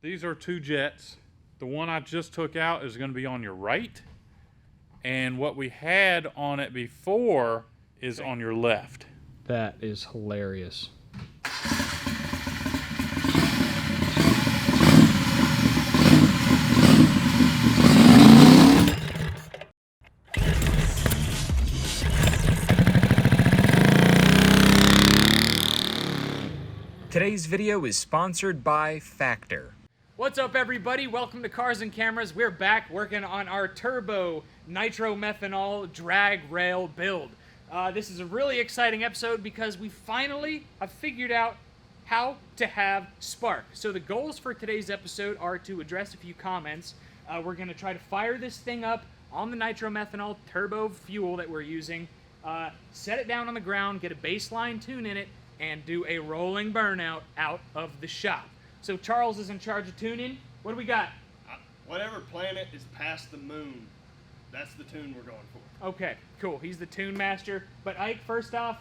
These are two jets. The one I just took out is going to be on your right, and what we had on it before is on your left. That is hilarious. Today's video is sponsored by Factor. What's up, everybody? Welcome to Cars and Cameras. We're back working on our turbo nitro methanol drag rail build. This is a really exciting episode because we finally have figured out how to have spark. So the goals for today's episode are to address a few comments. We're going to try to fire this thing up on the nitro methanol turbo fuel that we're using, set it down on the ground, get a baseline tune in it, and do a rolling burnout out of the shop. So Charles is in charge of tuning. What do we got? Whatever planet is past the moon, that's the tune we're going for. Okay, cool. He's the tune master. But Ike, first off,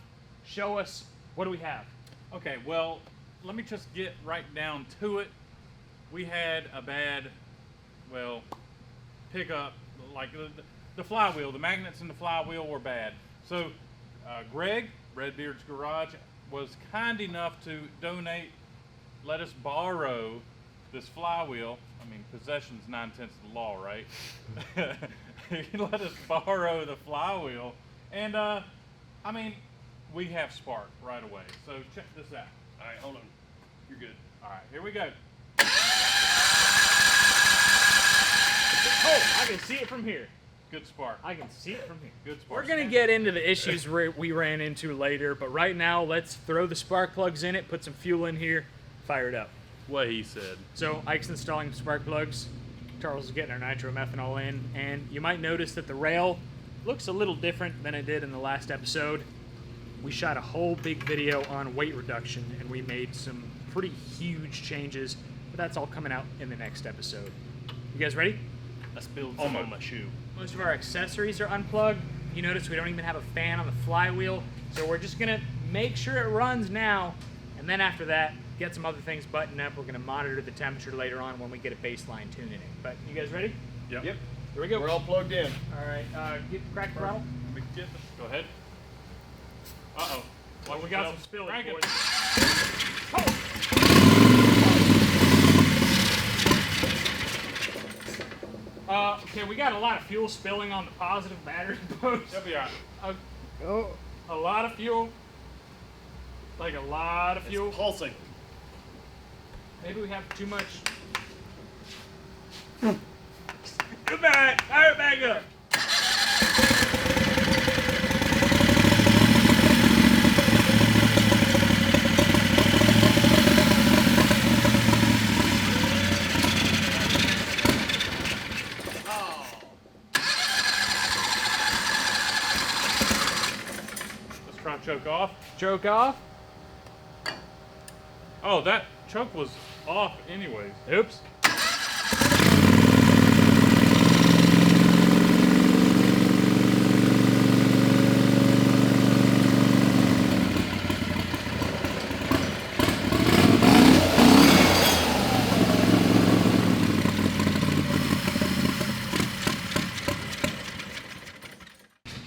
show us, what do we have? Okay, well, let me just get right down to it. We had a bad, well, pickup, like the flywheel, the magnets in the flywheel were bad. So Greg, Redbeard's Garage, was kind enough to let us borrow this flywheel. I mean, possession's 9/10 of the law, right? He let us borrow the flywheel, and I mean, we have spark right away. So check this out. All right, hold on. You're good. All right, here we go. Oh, I can see it from here. Good spark. I can see it from here. Good spark. We're going to get into the issues we ran into later, but right now, let's throw the spark plugs in it, put some fuel in here, fire it up. What he said. So Ike's installing spark plugs. Charles is getting our nitro methanol in, and you might notice that the rail looks a little different than it did in the last episode. We shot a whole big video on weight reduction, and we made some pretty huge changes, but that's all coming out in the next episode. You guys ready? I spilled some on my shoe. Most of our accessories are unplugged. You notice we don't even have a fan on the flywheel, so we're just gonna make sure it runs now, and then after that, get some other things buttoned up. We're gonna monitor the temperature later on when we get a baseline tune in it. But you guys ready? Yep. Yep. Here we go. We're all plugged in. All right, crack the throttle. Go ahead. Uh-oh. Well, we got some spilling, Crank it. boys. Oh! Okay, we got a lot of fuel spilling on the positive battery post. That'll be all right. A lot of fuel. Like a lot of fuel. It's pulsing. Maybe we have too much. Come back! Fire it back up! Let's try and choke off. Choke off. Oh, that choke was off anyways. Oops.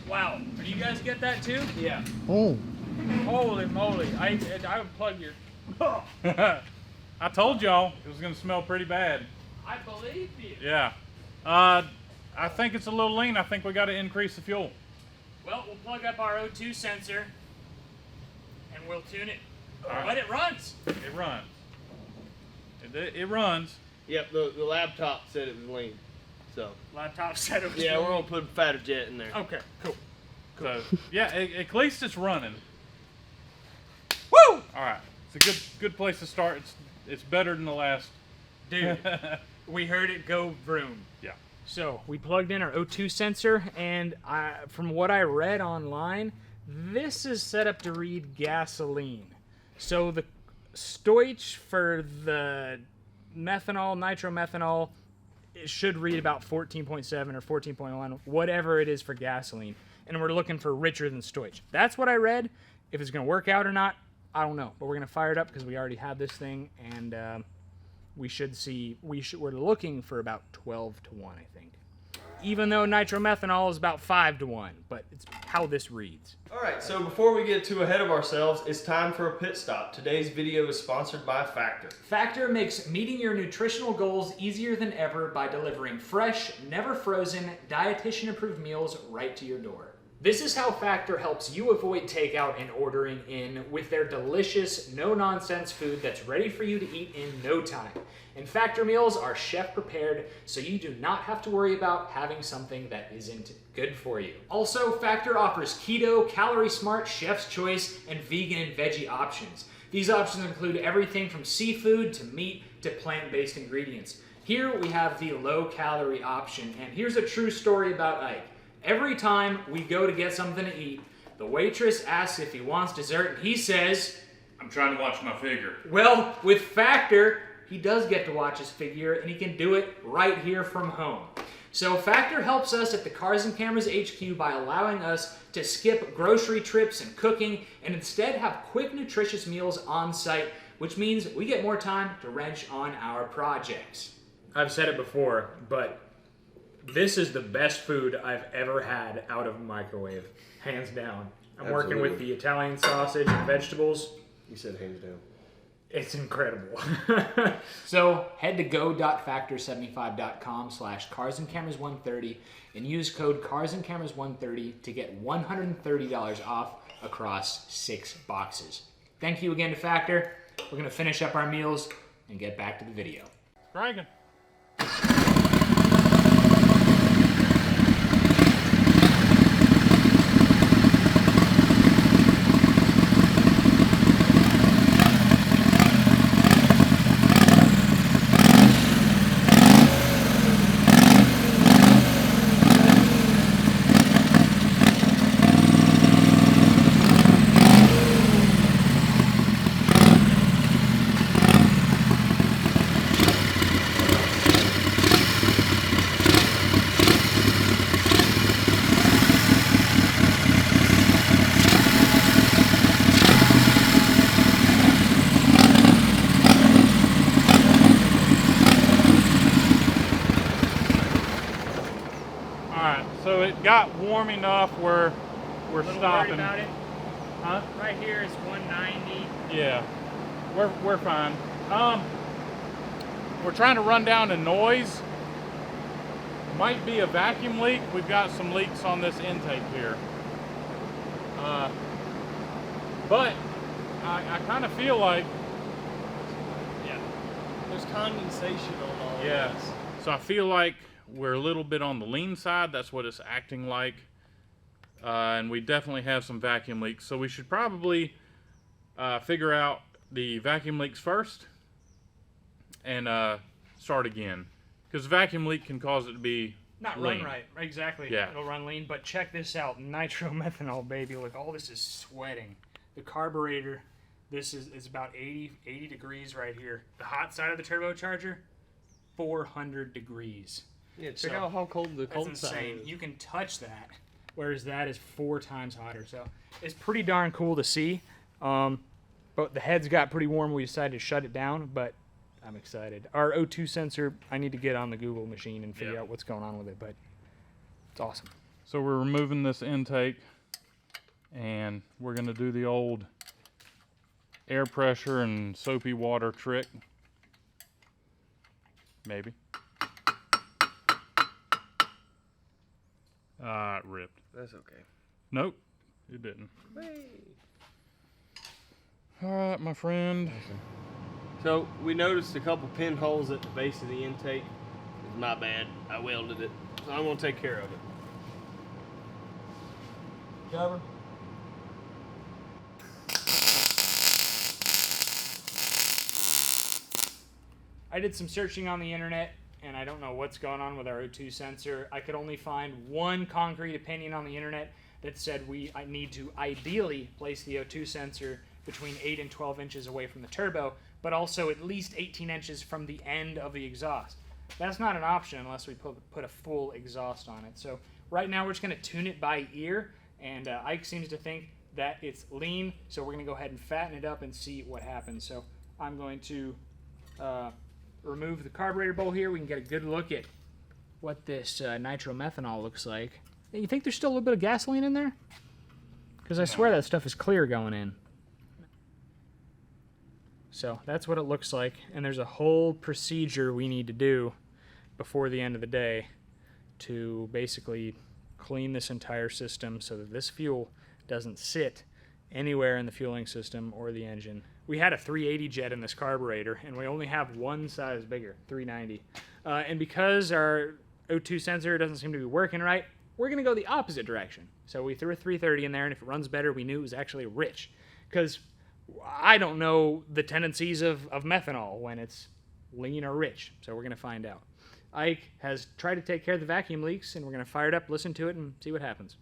Wow. Do you guys get that too? Yeah. Oh. Holy moly. I would plug your... I told y'all it was going to smell pretty bad. I believe you. Yeah. I think it's a little lean. I think we got to increase the fuel. Well, we'll plug up our O2 sensor and we'll tune it. All right. But it runs. It runs. It runs. Yep, the laptop said it was lean. So. Laptop said it was Yeah, lean. we're going to put a fatter jet in there. Okay, cool. So, yeah, at least it's running. Woo! All right. It's a good place to start. It's better than the last. Dude, we heard it go vroom. Yeah. So we plugged in our O2 sensor, and from what I read online, this is set up to read gasoline. So the Stoich for the methanol, nitromethanol, it should read about 14.7 or 14.1, whatever it is for gasoline. And we're looking for richer than Stoich. That's what I read. If it's going to work out or not, I don't know. But we're going to fire it up because we already have this thing, and we're looking for about 12 to 1, I think. Even though nitromethanol is about 5 to 1, but it's how this reads. Alright, so before we get too ahead of ourselves, it's time for a pit stop. Today's video is sponsored by Factor. Factor makes meeting your nutritional goals easier than ever by delivering fresh, never frozen, dietitian-approved meals right to your door. This is how Factor helps you avoid takeout and ordering in with their delicious, no-nonsense food that's ready for you to eat in no time. And Factor meals are chef-prepared, so you do not have to worry about having something that isn't good for you. Also, Factor offers keto, calorie-smart, chef's choice, and vegan and veggie options. These options include everything from seafood to meat to plant-based ingredients. Here we have the low-calorie option, and here's a true story about Ike. Every time we go to get something to eat, the waitress asks if he wants dessert, and he says, I'm trying to watch my figure. well, with Factor, he does get to watch his figure, and he can do it right here from home. So Factor helps us at the Cars and Cameras HQ by allowing us to skip grocery trips and cooking, and instead have quick, nutritious meals on site, which means we get more time to wrench on our projects. I've said it before, but this is the best food I've ever had out of a microwave, hands down. I'm working with the Italian sausage and vegetables. You said hands down. It's incredible. So head to go.factor75.com/carsandcameras130 and use code carsandcameras130 to get $130 off across 6 boxes. Thank you again to Factor. We're going to finish up our meals and get back to the video. Dragon. So it got warm enough where we're stopping. About it. Huh? Right here is 190. Yeah, we're fine. We're trying to run down the noise. Might be a vacuum leak. We've got some leaks on this intake here. But I kind of feel like, There's condensation on all of this. So I feel like we're a little bit on the lean side. That's what it's acting like. And we definitely have some vacuum leaks. So we should probably figure out the vacuum leaks first and start again. Because vacuum leak can cause it to be Not lean. run right. Exactly. Yeah. It'll run lean. But check this out. Nitromethanol, baby. Look, all this is sweating. The carburetor, this is about 80 degrees right here. The hot side of the turbocharger, 400 degrees. Yeah, So, check out how cold the That's cold side insane. is. You can touch that, whereas that is 4 times hotter. So it's pretty darn cool to see. But the heads got pretty warm. We decided to shut it down, but I'm excited. Our O2 sensor, I need to get on the Google machine and figure out what's going on with it, but it's awesome. So we're removing this intake and we're going to do the old air pressure and soapy water trick. Maybe. It ripped. That's okay. Nope, it didn't. All right, my friend. So we noticed a couple pinholes at the base of the intake. It's my bad. I welded it. So I'm gonna take care of it. Cover. I did some searching on the internet, and I don't know what's going on with our O2 sensor. I could only find one concrete opinion on the internet that said I need to ideally place the O2 sensor between 8 and 12 inches away from the turbo, but also at least 18 inches from the end of the exhaust. That's not an option unless we put a full exhaust on it. So right now we're just going to tune it by ear, and Ike seems to think that it's lean, so we're going to go ahead and fatten it up and see what happens. So I'm going to remove the carburetor bowl here, we can get a good look at what this nitromethanol looks like. You think there's still a little bit of gasoline in there? Because I swear that stuff is clear going in. So that's what it looks like, and there's a whole procedure we need to do before the end of the day to basically clean this entire system so that this fuel doesn't sit anywhere in the fueling system or the engine. We had a 380 jet in this carburetor, and we only have one size bigger, 390. And because our O2 sensor doesn't seem to be working right, we're going to go the opposite direction. So we threw a 330 in there, and if it runs better, we knew it was actually rich. Because I don't know the tendencies of methanol when it's lean or rich, so we're going to find out. Ike has tried to take care of the vacuum leaks, and we're going to fire it up, listen to it, and see what happens.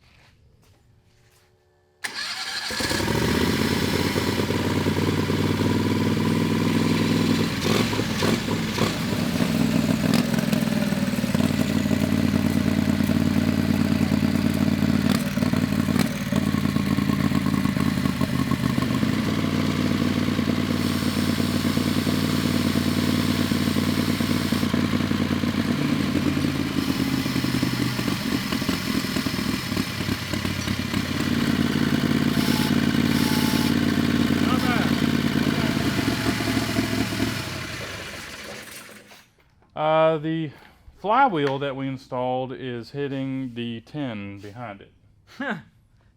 The flywheel that we installed is hitting the tin behind it.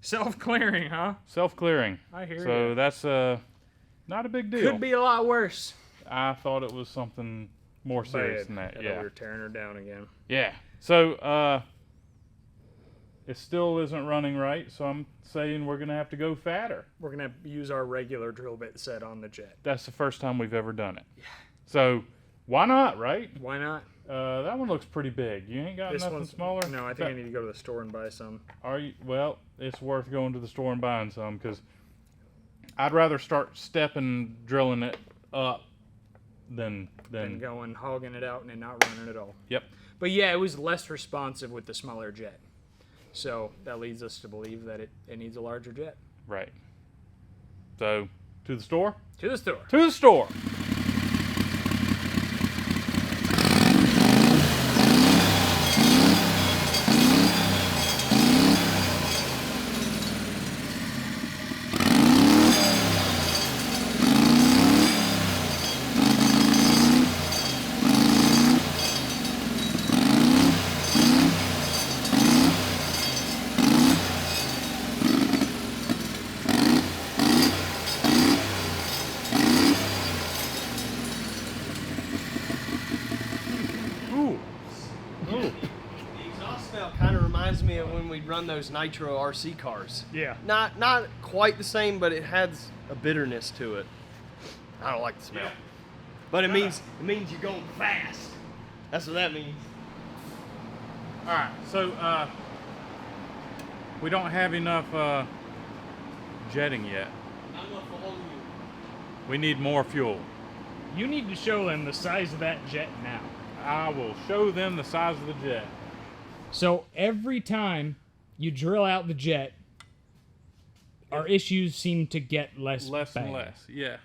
Self-clearing, huh? Self-clearing. I hear So ya. that's not a big deal. Could be a lot worse. I thought it was something more serious than that. Yeah. We're tearing her down again. Yeah. So it still isn't running right, so I'm saying we're gonna have to go fatter. We're going to use our regular drill bit set on the jet. That's the first time we've ever done it. Yeah. So why not, right? Why not? That one looks pretty big. You ain't got nothing smaller? No, I think I need to go to the store and buy some. Are you? Well, it's worth going to the store and buying some, because I'd rather start drilling it up than going hogging it out and then not running at all. Yep. But yeah, it was less responsive with the smaller jet. So that leads us to believe that it needs a larger jet. Right. So, to the store? To the store. To the store! Me of when we'd run those nitro RC cars. Yeah. Not quite the same, but it has a bitterness to it. I don't like the smell. But it means you're going fast. That's what that means. Alright, so we don't have enough jetting yet. Not enough for all of you. We need more fuel. You need to show them the size of that jet now. I will show them the size of the jet. So every time you drill out the jet, our issues seem to get less and bad. less, yeah.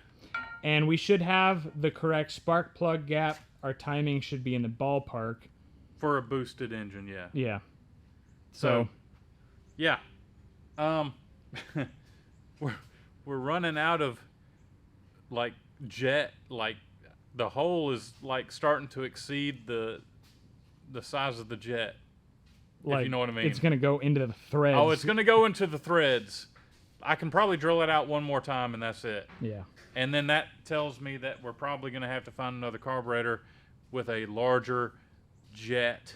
And we should have the correct spark plug gap. Our timing should be in the ballpark. For a boosted engine, yeah. Yeah. So yeah. We're running out of like jet, like the hole is like starting to exceed the size of the jet. Like, if you know what I mean. It's going to go into the threads. Oh, it's going to go into the threads. I can probably drill it out one more time and that's it. Yeah. And then that tells me that we're probably going to have to find another carburetor with a larger jet,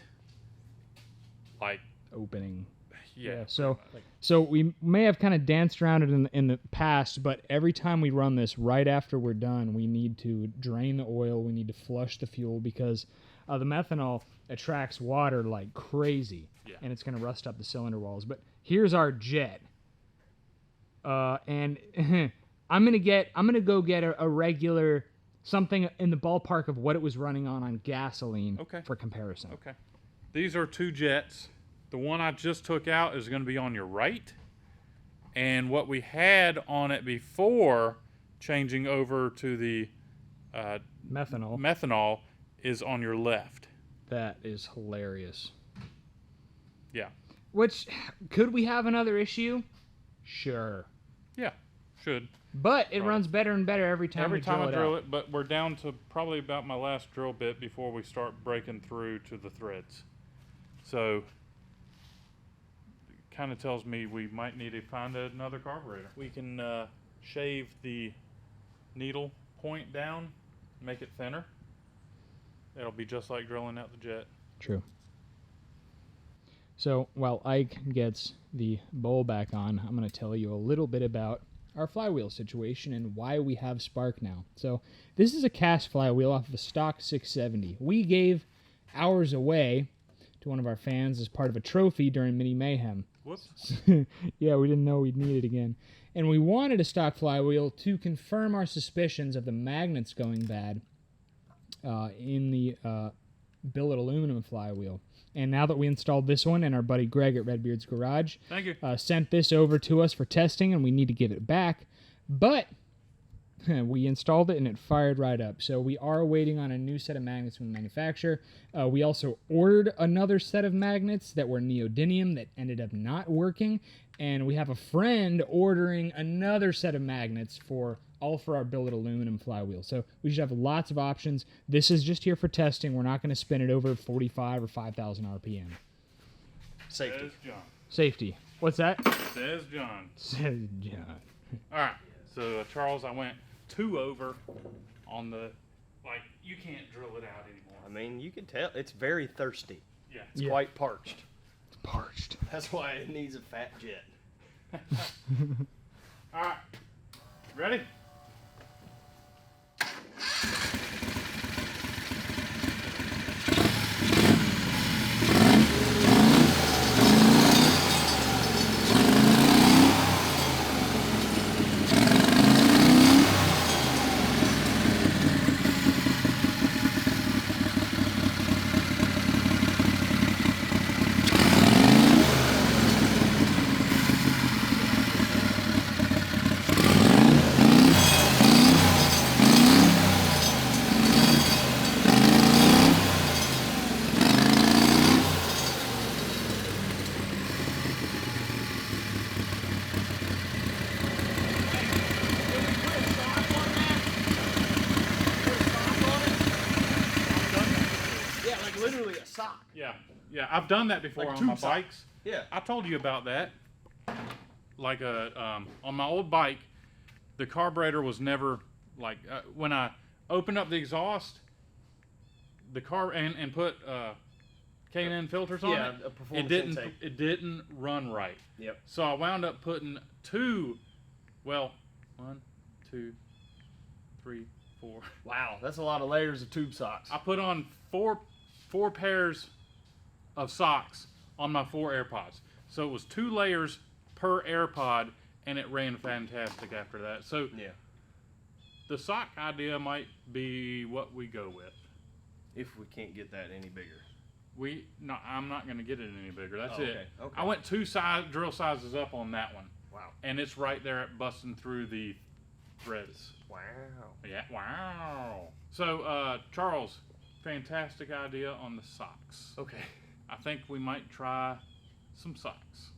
like opening. Yeah. So we may have kind of danced around it in the past, but every time we run this, right after we're done, we need to drain the oil. We need to flush the fuel because the methanol attracts water like crazy, and it's going to rust up the cylinder walls. But here's our jet, and I'm gonna go get a regular something in the ballpark of what it was running on gasoline for comparison. Okay. These are two jets. The one I just took out is going to be on your right, and what we had on it before changing over to the methanol is on your left. That is hilarious. Yeah. Which, could we have another issue? Sure. Yeah. Should. But it Right. runs better and better every time Every we time I drill drill it out. it, but we're down to probably about my last drill bit before we start breaking through to the threads. So, it kind of tells me we might need to find another carburetor. We can shave the needle point down, make it thinner. It'll be just like drilling out the jet. True. So while Ike gets the bowl back on, I'm going to tell you a little bit about our flywheel situation and why we have spark now. So this is a cast flywheel off of a stock 670. We gave ours away to one of our fans as part of a trophy during Mini Mayhem. Whoops. Yeah, we didn't know we'd need it again. And we wanted a stock flywheel to confirm our suspicions of the magnets going bad in the billet aluminum flywheel. And now that we installed this one, and our buddy Greg at Redbeard's Garage Thank you. sent this over to us for testing, and we need to give it back. But we installed it, and it fired right up. So we are waiting on a new set of magnets from the manufacturer. We also ordered another set of magnets that were neodymium that ended up not working. And we have a friend ordering another set of magnets for our billet aluminum flywheel. So we should have lots of options. This is just here for testing. We're not going to spin it over 45 or 5,000 RPM. Safety. Says John. Safety. What's that? Says John. Says John. All right. So, Charles, I went 2 over on the, like, you can't drill it out anymore. I mean, you can tell it's very thirsty. Yeah. It's quite parched. It's parched. That's why it needs a fat jet. All right. Ready? Yeah, like literally a sock. Yeah. Yeah, I've done that before Like on my tube sock. bikes. Yeah. I told you about that. Like on my old bike, the carburetor was never like when I opened up the exhaust, the car and put K&N filters on Yeah, it. a performance intake. It didn't run right. Yep. So I wound up putting 1, 2, 3, 4. Wow, that's a lot of layers of tube socks. I put on four pairs of socks on my 4 AirPods. So it was 2 layers per AirPod, and it ran fantastic after that. So Yeah. the sock idea might be what we go with. If we can't get that any bigger. I'm not going to get it any bigger. That's Oh, it. okay, okay. I went 2 drill sizes up on that one, Wow. and it's right there at busting through the threads. Wow. Yeah, wow. So, Charles, fantastic idea on the socks. Okay. I think we might try some socks.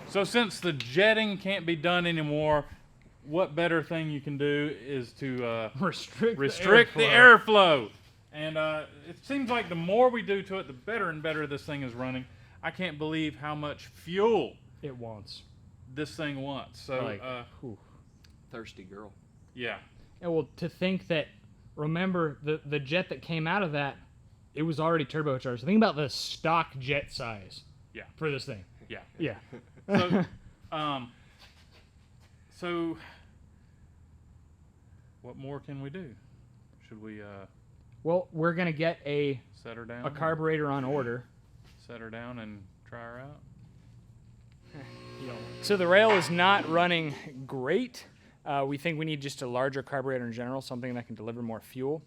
So since the jetting can't be done anymore, what better thing you can do is to Restrict the airflow. And it seems like the more we do to it, the better and better this thing is running. I can't believe how much fuel It wants. this thing wants. So Like, whew. Thirsty girl. Yeah. And well, to think that, remember the jet that came out of that, it was already turbocharged. Think about the stock jet size. Yeah. For this thing. Yeah. Yeah. So, what more can we do? Should we Well, we're gonna get a set her down? carburetor on order. Set her down and try her out. So the rail is not running great. We think we need just a larger carburetor in general, something that can deliver more fuel.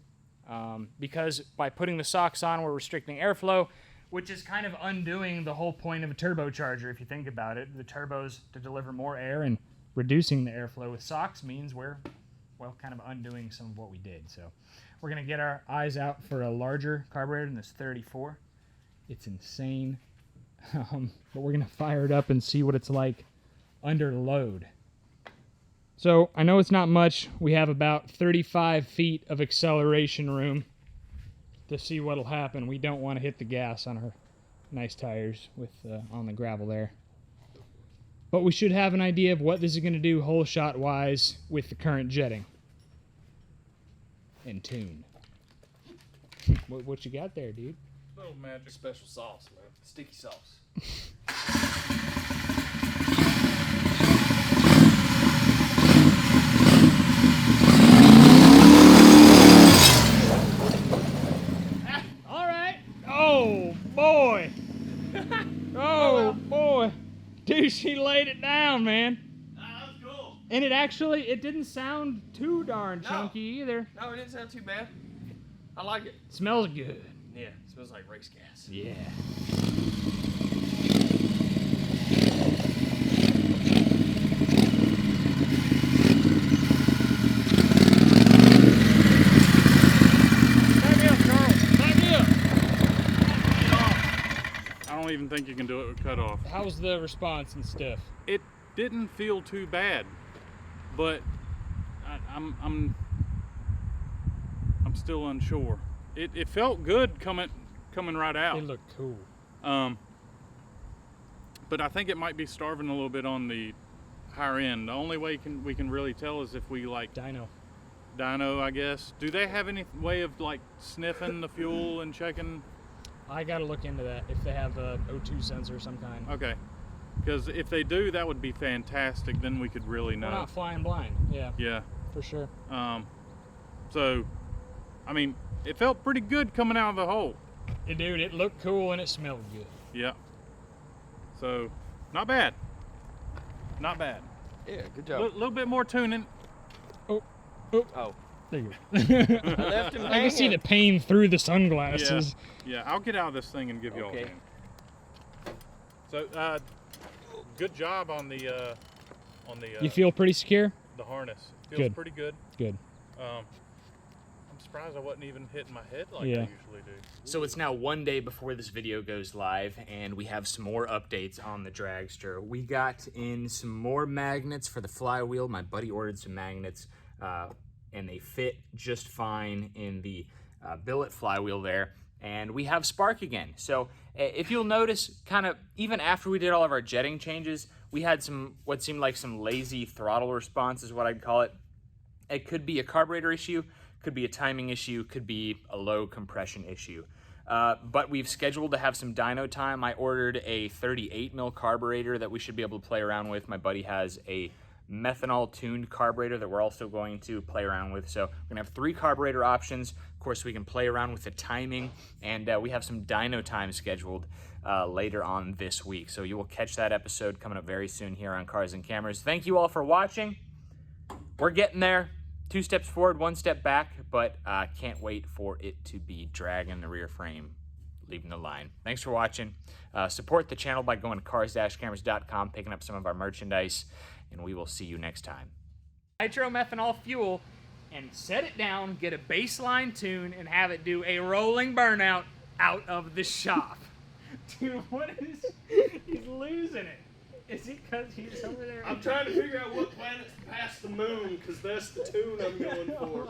Because by putting the socks on, we're restricting airflow, which is kind of undoing the whole point of a turbocharger if you think about it. The turbo's to deliver more air, and reducing the airflow with socks means we're, well, kind of undoing some of what we did. So we're going to get our eyes out for a larger carburetor than this 34. It's insane. But we're going to fire it up and see what it's like under load. So I know it's not much. We have about 35 feet of acceleration room to see what'll happen. We don't want to hit the gas on our nice tires with on the gravel there. But we should have an idea of what this is going to do whole shot wise with the current jetting. And tune. What you got there, dude? Little magic. Special sauce, man. Sticky sauce. All right. Oh, boy. Oh, boy. Dude, she laid it down, man. That was cool. And it didn't sound too darn chunky either. No, it didn't sound too bad. I like it. Smells good. Yeah, it smells like race gas. Yeah. I don't even think you can do it with cut off. How's the response and stuff? It didn't feel too bad, but I'm still unsure. It felt good coming right out. It looked cool. But I think it might be starving a little bit on the higher end. The only way we can really tell is if we like Dyno, I guess. Do they have any way of like sniffing the fuel and checking? I gotta look into that if they have a O2 sensor of some kind. Okay, because if they do, that would be fantastic. Then we could really know. We're not flying blind. Yeah. Yeah. For sure. So, I mean, it felt pretty good coming out of the hole. Dude, it looked cool and it smelled good. Yeah. So, not bad. Not bad. Yeah, good A job. little bit more tuning. Oh, There you go. I left him I can see the pain through the sunglasses. Yeah, I'll get out of this thing and give you all Okay. a hand. So, good job on the You feel pretty secure? the harness. Feels Good. pretty good. Good. I'm surprised I wasn't even hitting my head like Yeah. I usually do. So it's now one day before this video goes live, and we have some more updates on the dragster. We got in some more magnets for the flywheel. My buddy ordered some magnets, and they fit just fine in the billet flywheel there. And we have spark again. So if you'll notice, kind of even after we did all of our jetting changes, we had some what seemed like some lazy throttle response is what I'd call it. It could be a carburetor issue, could be a timing issue, could be a low compression issue. But we've scheduled to have some dyno time. I ordered a 38 mil carburetor that we should be able to play around with. My buddy has a methanol tuned carburetor that we're also going to play around with. So we're gonna have 3 carburetor options. Of course, we can play around with the timing, and we have some dyno time scheduled later on this week. So you will catch that episode coming up very soon here on Cars and Cameras. Thank you all for watching. We're getting there. 2 steps forward, 1 step back, but can't wait for it to be dragging the rear frame, leaving the line. Thanks for watching. Support the channel by going to cars-cameras.com, picking up some of our merchandise, and we will see you next time. Nitromethanol fuel and set it down, get a baseline tune, and have it do a rolling burnout out of the shop. Dude, what is... He's losing it. Is it because he's over there? I'm trying to figure out what planet's past the moon, because that's the tune I'm going for.